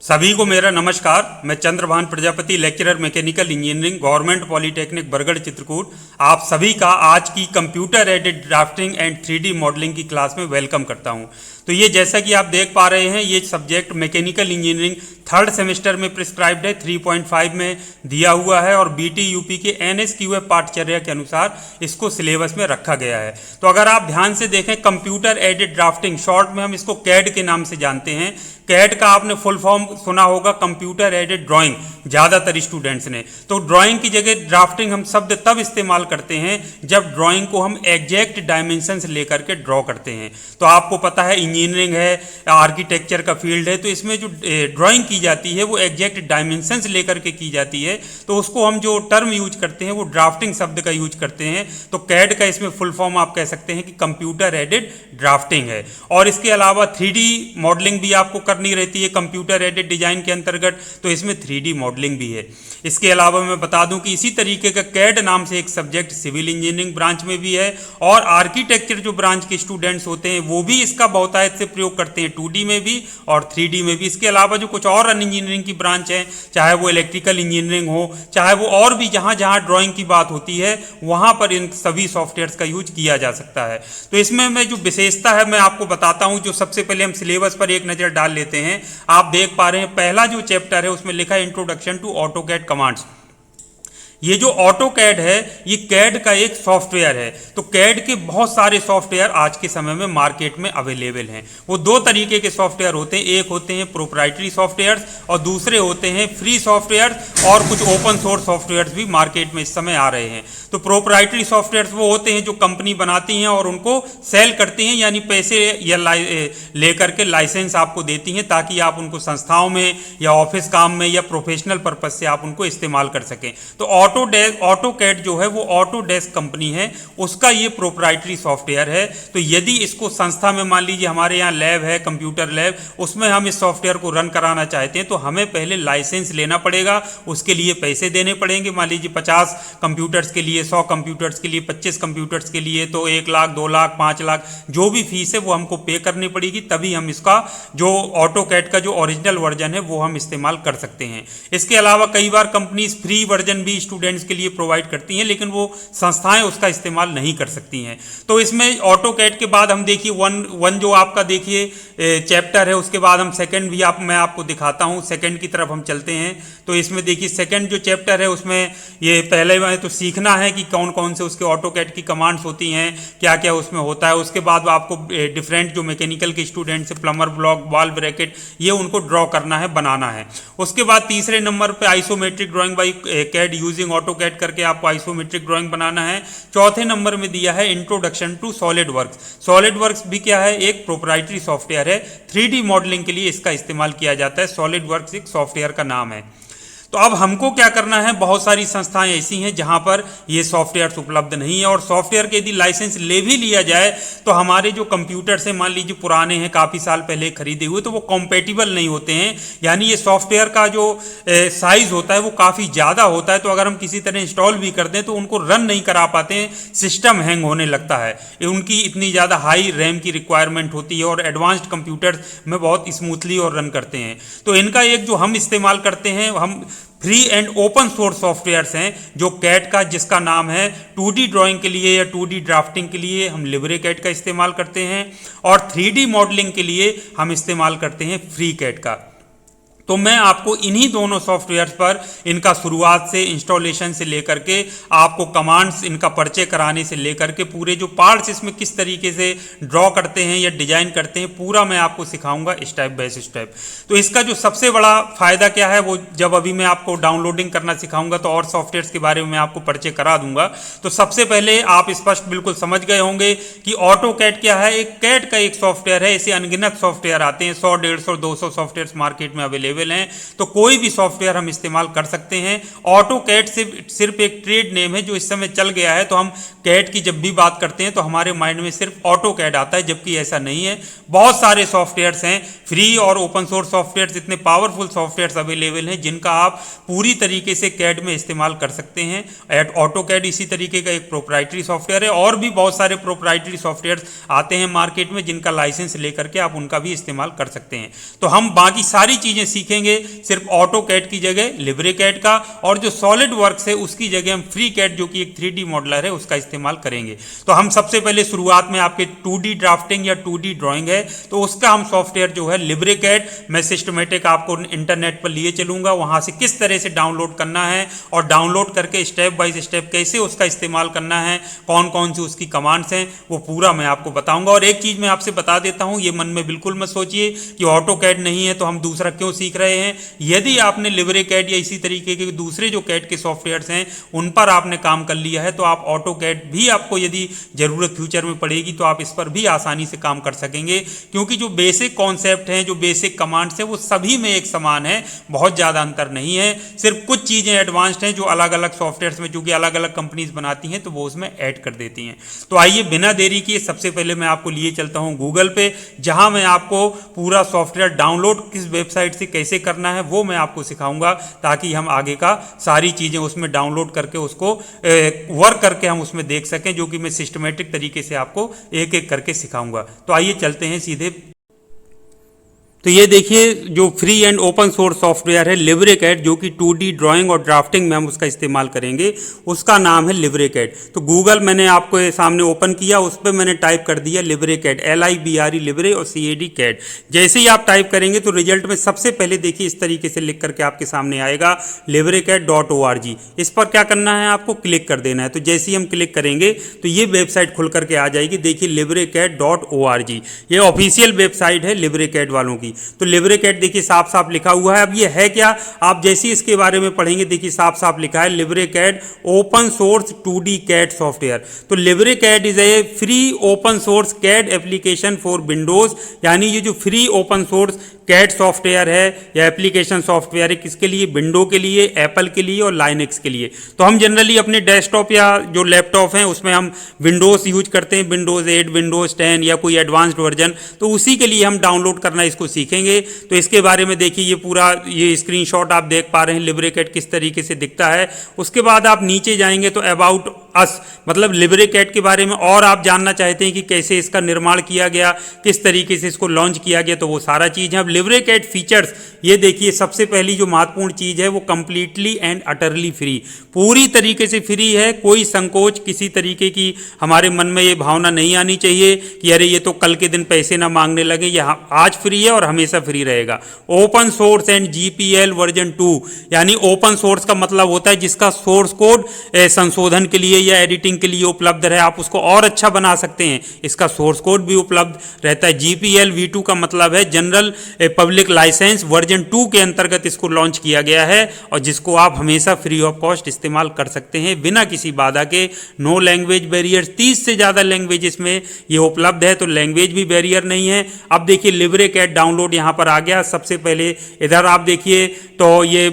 सभी को मेरा नमस्कार। मैं Chandrabhan Prajapati, lecturer mechanical engineering, government polytechnic Bargarh Chitrakoot, आप सभी का आज की computer aided drafting and 3D modelling की क्लास में वेलकम करता हूं। तो ये जैसा कि आप देख पा रहे हैं, ये subject mechanical engineering third semester में प्रिस्क्राइब्ड है, 3.5 में दिया हुआ है और BT UP के NSQF पाठचर्या के अनुसार इसको सिलेबस में रखा गया है। तो अगर आप ध्यान से देखें, कंप्यूटर एडेड ड्राफ्टिंग, शॉर्ट में हम इसको कैड के नाम से जानते हैं। कैड का आपने फुल फॉर्म सुना होगा, कंप्यूटर एडेड ड्राइंग, ज़्यादातर स्टूडेंट्स ने। तो ड्राइंग की जगह ड्राफ्टिंग हम शब्द तब इस्तेमाल करते हैं जब ड्राइंग को हम एग्जैक्ट डायमेंशंस लेकर के ड्रॉ करते हैं। तो आपको पता है इंजीनियरिंग है, आर्किटेक्चर का फील्ड है, तो इसमें जो ड्राइंग की जाती है वो एग्जैक्ट डायमेंशंस लेकर के की जाती है। तो उसको हम जो टर्म यूज करते हैं वो ड्राफ्टिंग शब्द का यूज करते हैं। तो कैड का इसमें फुल फॉर्म आप कह सकते हैं कि कंप्यूटर एडेड ड्राफ्टिंग है। और इसके अलावा 3D मॉडलिंग भी आपको करनी रहती है कंप्यूटर एडेड डिजाइन के अंतर्गत, तो इसमें 3D मॉडलिंग भी है। इसके अलावा मैं बता दूं कि इसी तरीके का कैड नाम से एक सब्जेक्ट सिविल इंजीनियरिंग ब्रांच में भी है और आर्किटेक्चर जो ब्रांच के स्टूडेंट्स होते हैं वो भी इसका बहुतायत से प्रयोग करते हैं, 2D में भी और 3D में भी। इसके अलावा जो कुछ और अन्य इंजीनियरिंग की ब्रांच है, चाहे वो इलेक्ट्रिकल इंजीनियरिंग हो, चाहे वो और भी जहां जहां ड्राइंग की बात होती है वहां पर इन सभी सॉफ्टवेयर्स का यूज किया जा सकता है। तो इसमें मैं जो विशेषता है मैं आपको बताता हूं। जो सबसे पहले हम सिलेबस पर एक नजर डाल लेते हैं। आप देख पा रहे हैं पहला जो चैप्टर है उसमें लिखा है इंट्रोडक्शन टू ऑटोकैड कमांड्स। ये जो ऑटोकैड है ये कैड का एक सॉफ्टवेयर है। तो कैड के बहुत सारे सॉफ्टवेयर आज के समय में मार्केट में अवेलेबल हैं। वो दो तरीके के सॉफ्टवेयर होते हैं, एक होते हैं प्रोप्राइटरी सॉफ्टवेयर्स और दूसरे होते हैं फ्री सॉफ्टवेयर्स, और कुछ ओपन सोर्स सॉफ्टवेयर्स भी मार्केट में इस समय आ रहे हैं। तो प्रोप्राइटरी सॉफ्टवेयर्स वो होते हैं जो कंपनी बनाती हैं और उनको सेल करती हैं, यानी पैसे या लेकर के लाइसेंस आपको देती हैं ताकि आप उनको संस्थाओं में या ऑफिस काम में या प्रोफेशनल पर्पज से आप उनको इस्तेमाल कर सकें। तो ऑटोकैड जो है वो ऑटोडेस्क कंपनी है, उसका ये प्रोप्राइटरी सॉफ्टवेयर है। तो यदि इसको संस्था में, मान लीजिए हमारे यहाँ लैब है, कंप्यूटर लैब, उसमें हम इस सॉफ्टवेयर को रन कराना चाहते हैं तो हमें पहले लाइसेंस लेना पड़ेगा, उसके लिए पैसे देने पड़ेंगे। मान लीजिए 50 कंप्यूटर्स के लिए, 100 कंप्यूटर्स के लिए, 25 कंप्यूटर्स के लिए तो 1 लाख, 2 लाख, 5 लाख जो भी फीस है वो हमको पे करनी पड़ेगी, तभी हम इसका जो ऑटोकैड का जो ओरिजिनल वर्जन है वो हम इस्तेमाल कर सकते हैं। इसके अलावा कई बार कंपनीज फ्री वर्जन भी स्टूडेंट्स के लिए प्रोवाइड करती हैं, लेकिन वो संस्थाएं उसका इस्तेमाल नहीं कर सकती हैं। तो इसमें ऑटोकैड के बाद हम देखिए वन जो आपका देखिए चैप्टर है, उसके बाद हम सेकंड भी मैं आपको दिखाता हूं। सेकंड की तरफ हम चलते हैं। तो इसमें देखिए सेकंड जो चैप्टर है उसमें ये पहले में तो सीखना है कि कौन कौन से उसके ऑटोकैड की कमांड्स होती हैं, क्या क्या उसमें होता है। उसके बाद आपको डिफरेंट जो मैकेनिकल के स्टूडेंट्स है, प्लमर ब्लॉक, वॉल ब्रैकेट, ये उनको ड्रॉ करना है, बनाना है। उसके बाद तीसरे नंबर पे isometric drawing by CAD using AutoCAD करके आपको आइसोमेट्रिक ड्राइंग बनाना है। चौथे नंबर में दिया है introduction to SolidWorks. SolidWorks भी क्या है, एक प्रोप्राइटरी सॉफ्टवेयर है, 3D मॉडलिंग के लिए इसका इस्तेमाल किया जाता है। सॉलिड वर्क्स एक सॉफ्टवेयर का नाम है। तो अब हमको क्या करना है, बहुत सारी संस्थाएं ऐसी हैं जहां पर ये सॉफ्टवेयर उपलब्ध नहीं है, और सॉफ्टवेयर के यदि लाइसेंस ले भी लिया जाए तो हमारे जो कंप्यूटर्स हैं, मान लीजिए पुराने हैं, काफ़ी साल पहले खरीदे हुए, तो वो कॉम्पेटिबल नहीं होते हैं। यानी ये सॉफ्टवेयर का जो साइज होता है वो काफ़ी ज़्यादा होता है। तो अगर हम किसी तरह इंस्टॉल भी कर दें तो उनको रन नहीं करा पाते हैं, सिस्टम हैंग होने लगता है। उनकी इतनी ज़्यादा हाई रैम की रिक्वायरमेंट होती है और एडवांस्ड कंप्यूटर्स में बहुत स्मूथली और रन करते हैं। तो इनका एक जो हम इस्तेमाल करते हैं, हम free and open source softwares हैं जो कैड का, जिसका नाम है 2D ड्राइंग के लिए या 2D ड्राफ्टिंग के लिए हम लिबरेकैड का इस्तेमाल करते हैं, और 3D मॉडलिंग के लिए हम इस्तेमाल करते हैं फ्रीकैड का। तो मैं आपको इन्हीं दोनों सॉफ्टवेयर्स पर इनका शुरुआत से, इंस्टॉलेशन से लेकर के, आपको कमांड्स इनका परिचय कराने से लेकर के, पूरे जो पार्ट्स इसमें किस तरीके से ड्रॉ करते हैं या डिजाइन करते हैं, पूरा मैं आपको सिखाऊंगा स्टेप बाय स्टेप। तो इसका जो सबसे बड़ा फायदा क्या है, वो जब अभी मैं आपको डाउनलोडिंग करना सिखाऊंगा तो और सॉफ्टवेयर्स के बारे में मैं आपको परिचय करा दूंगा। तो सबसे पहले आप स्पष्ट बिल्कुल समझ गए होंगे कि ऑटोकैड क्या है। एक कैड का एक सॉफ्टवेयर है, ऐसे अनगिनत सॉफ्टवेयर आते हैं, 100, 150, 200 सॉफ्टवेयर मार्केट में अवेलेबल हैं। तो कोई भी सॉफ्टवेयर हम इस्तेमाल कर सकते हैं। ऑटोकैड सिर्फ एक ट्रेड नेम है जो इस समय चल गया है। तो हम कैड की जब भी बात करते हैं तो हमारे माइंड में सिर्फ ऑटोकैड आता है, जबकि ऐसा नहीं है। बहुत सारे सॉफ्टवेयर्स हैं, फ्री और ओपन सोर्स सॉफ्टवेयर्स, इतने पावरफुल सॉफ्टवेयर्स अवेलेबल हैं जिनका आप पूरी तरीके से कैड में इस्तेमाल कर सकते हैं। ऑटोकैड इसी तरीके का एक प्रोप्राइटरी सॉफ्टवेयर है, और भी बहुत सारे प्रोप्राइटरी सॉफ्टवेयर्स आते हैं मार्केट में जिनका लाइसेंस लेकर के आप उनका भी इस्तेमाल कर सकते हैं। तो हम बाकी सारी चीजें सीख सीखेंगे सिर्फ ऑटो कैड की जगह लिब्रे कैड का, और जो सॉलिड वर्क्स है उसकी जगह हम फ्री कैड जो कि एक 3D मॉडलर है उसका इस्तेमाल करेंगे। तो हम सबसे पहले शुरुआत में आपके 2D ड्राफ्टिंग या 2D ड्राइंग है तो उसका हम सॉफ्टवेयर जो है लिब्रे कैड, मैं सिस्टमेटिक आपको इंटरनेट पर लिए चलूंगा, वहां से किस तरह से डाउनलोड करना है और डाउनलोड करके स्टेप बाय स्टेप कैसे उसका इस्तेमाल करना है, कौन कौन सी उसकी कमांड्स हैं, वो पूरा मैं आपको बताऊंगा। और एक चीज मैं आपसे बता देता हूं, ये मन में बिल्कुल मत सोचिए कि ऑटो कैड नहीं है तो हम दूसरा क्यों सीख रहे हैं। यदि आपने लिब्रे कैड या इसी तरीके के दूसरे जो कैड के सॉफ्टवेयर्स हैं उन पर आपने काम कर लिया है तो आप ऑटो कैड भी आपको यदि जरूरत फ्यूचर में पड़ेगी तो आप इस पर भी आसानी से काम कर सकेंगे, क्योंकि जो बेसिक कॉन्सेप्ट हैं, जो बेसिक कमांड्स हैं वो सभी में एक समान है, बहुत ज़्यादा अंतर नहीं है। सिर्फ कुछ चीज़ें एडवांस्ड हैं जो अलग अलग सॉफ्टवेयर्स में, चूंकि अलग अलग कंपनीज बनाती हैं तो वो उसमें ऐड कर देती हैं। तो आइए बिना देरी किए सबसे पहले मैं आपको लिए चलता हूं गूगल पे, जहां मैं आपको पूरा सॉफ्टवेयर डाउनलोड किस वेबसाइट से कैसे करना है वो मैं आपको सिखाऊंगा, ताकि हम आगे का सारी चीज़ें उसमें डाउनलोड करके उसको वर्क करके हम उसमें देख सकें, जो कि मैं सिस्टमेटिक तरीके से आपको एक एक करके सिखाऊंगा। तो आइए चलते हैं सीधे। तो ये देखिए जो free and open source software है लिब्रे कैड, जो कि 2D ड्राइंग और ड्राफ्टिंग में हम उसका इस्तेमाल करेंगे, उसका नाम है लिब्रे कैड। तो गूगल मैंने आपको सामने ओपन किया, उस पर मैंने टाइप कर दिया लिब्रे कैड, LIBRE लिब्रे और CAD कैड। जैसे ही आप टाइप करेंगे तो रिजल्ट में सबसे पहले देखिए इस तरीके से लिख करके आपके सामने आएगा librecad.org। इस पर क्या करना है, आपको क्लिक कर देना है। तो जैसे ही हम क्लिक करेंगे तो ये वेबसाइट खुल करके आ जाएगी। देखिए librecad.org, ये ऑफिशियल वेबसाइट है लिब्रे कैड वालों की। तो लिब्रे कैड देखिए साफ साफ लिखा हुआ है। अब ये है क्या, आप जैसे इसके बारे में पढ़ेंगे देखिए साफ साफ लिखा है LibreCAD open source 2D CAD software. तो LibreCAD is a free open source CAD application for Windows, यानी ये जो free open source CAD software है या एप्लीकेशन सॉफ्टवेयर है, किसके लिए, विंडो के लिए, एप्पल के लिए और लाइनक्स के लिए। तो हम जनरली अपने डेस्कटॉप या जो लैपटॉप हैं उसमें हम विंडोज यूज करते हैं, विंडोज 8, विंडोज 10 या कोई एडवांस्ड वर्जन, तो उसी के लिए हम डाउनलोड करना इसको सीखेंगे। तो इसके बारे में देखिए ये पूरा ये स्क्रीनशॉट आप देख पा रहे हैं लिब्रे कैड किस तरीके से दिखता है। उसके बाद आप नीचे जाएंगे तो अबाउट अस, मतलब लिब्रे कैड के बारे में और आप जानना चाहते हैं कि कैसे इसका निर्माण किया गया, किस तरीके से इसको लॉन्च किया गया, तो वो सारा चीज़ है। अब लिब्रे कैड फीचर्स, ये देखिए सबसे पहली जो महत्वपूर्ण चीज़ है वो कंप्लीटली एंड अटरली फ्री, पूरी तरीके से फ्री है। कोई संकोच किसी तरीके की हमारे मन में ये भावना नहीं आनी चाहिए कि अरे ये तो कल के दिन पैसे ना मांगने लगे, यह आज फ्री है और हमेशा फ्री रहेगा। Open source and GPL version 2, यानी ओपन सोर्स का मतलब होता है जिसका सोर्स कोड संशोधन के लिए या एडिटिंग के लिए उपलब्ध रहे, आप उसको और अच्छा बना सकते हैं, इसका सोर्स कोड भी उपलब्ध रहता है। GPL V2 का मतलब है जनरल पब्लिक लाइसेंस, वर्जन 2 के अंतर्गत इसको लॉन्च किया गया है और जिसको आप हमेशा फ्री ऑफ कॉस्ट इस्तेमाल कर सकते हैं बिना किसी बाधा के। नो लैंग्वेज बैरियर, 30 से ज़्यादा लैंग्वेज इसमें ये उपलब्ध है, तो लैंग्वेज भी बैरियर नहीं है। अब देखिए लिब्रे कैड डाउनलोड यहाँ पर आ गया। सबसे पहले इधर आप देखिए तो ये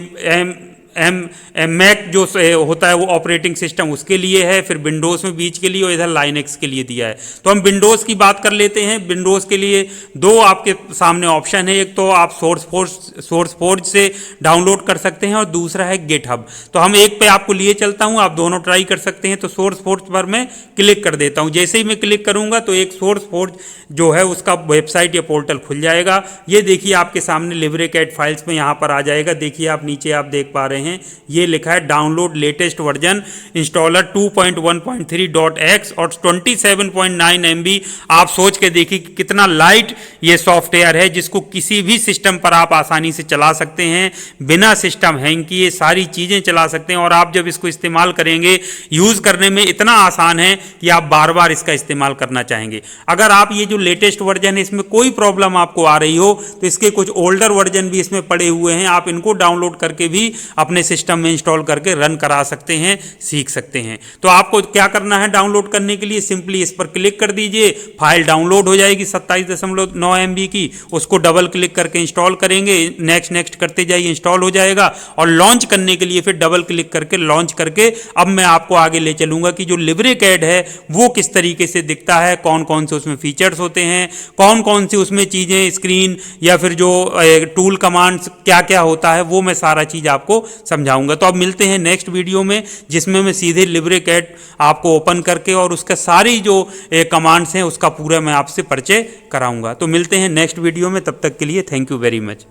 मैक जो होता है वो ऑपरेटिंग सिस्टम उसके लिए है, फिर विंडोज़ में बीच के लिए और इधर लाइनक्स के लिए दिया है। तो हम विंडोज़ की बात कर लेते हैं। विंडोज़ के लिए दो आपके सामने ऑप्शन है, एक तो आप सोर्स फोर्ज से डाउनलोड कर सकते हैं और दूसरा है गिटहब। तो हम एक पे आपको लिए चलता हूं, आप दोनों ट्राई कर सकते हैं। तो सोर्स फोर्ज पर मैं क्लिक कर देता हूं। जैसे ही मैं क्लिक करूंगा तो एक सोर्स फोर्ज जो है उसका वेबसाइट या पोर्टल खुल जाएगा। ये देखिए आपके सामने लिब्रे कैड फाइल्स में यहाँ पर आ जाएगा। देखिए आप नीचे आप देख पा रहे हैं ये लिखा है download latest version installer 2.1.3.x और 27.9 MB। आप सोच के देखिए कि कितना लाइट ये सॉफ्टवेयर है, जिसको किसी भी सिस्टम पर आप आसानी से चला सकते हैं, बिना सिस्टम हैंग किए सारी चीजें चला सकते हैं। और आप जब इसको इस्तेमाल करेंगे, यूज करने में इतना आसान है कि आप बार बार इसका इस्तेमाल करना चाहेंगे। अगर आप ये जो लेटेस्ट वर्जन है इसमें कोई प्रॉब्लम आपको आ रही हो तो इसके कुछ ओल्डर वर्जन भी इसमें पड़े हुए हैं, आप इनको डाउनलोड करके भी अपने सिस्टम में इंस्टॉल करके रन करा सकते हैं, सीख सकते हैं। तो आपको क्या करना है डाउनलोड करने के लिए, सिंपली इस पर क्लिक कर दीजिए, फाइल डाउनलोड हो जाएगी 27.9 MB की। उसको डबल क्लिक करके इंस्टॉल करेंगे, नेक्स्ट नेक्स्ट करते जाइए, इंस्टॉल हो जाएगा। और लॉन्च करने के लिए फिर डबल क्लिक करके लॉन्च करके अब मैं आपको आगे ले चलूंगा कि जो लिब्रे कैड है वो किस तरीके से दिखता है, कौन कौन से उसमें फीचर्स होते हैं, कौन कौन सी उसमें चीजें, स्क्रीन या फिर जो टूल कमांड्स क्या क्या होता है, वो मैं सारा चीज आपको समझाऊंगा। तो अब मिलते हैं नेक्स्ट वीडियो में, जिसमें मैं सीधे लिब्रे कैड आपको ओपन करके और उसका सारी जो कमांड्स हैं उसका पूरा मैं आपसे परिचय कराऊंगा। तो मिलते हैं नेक्स्ट वीडियो में, तब तक के लिए थैंक यू वेरी मच।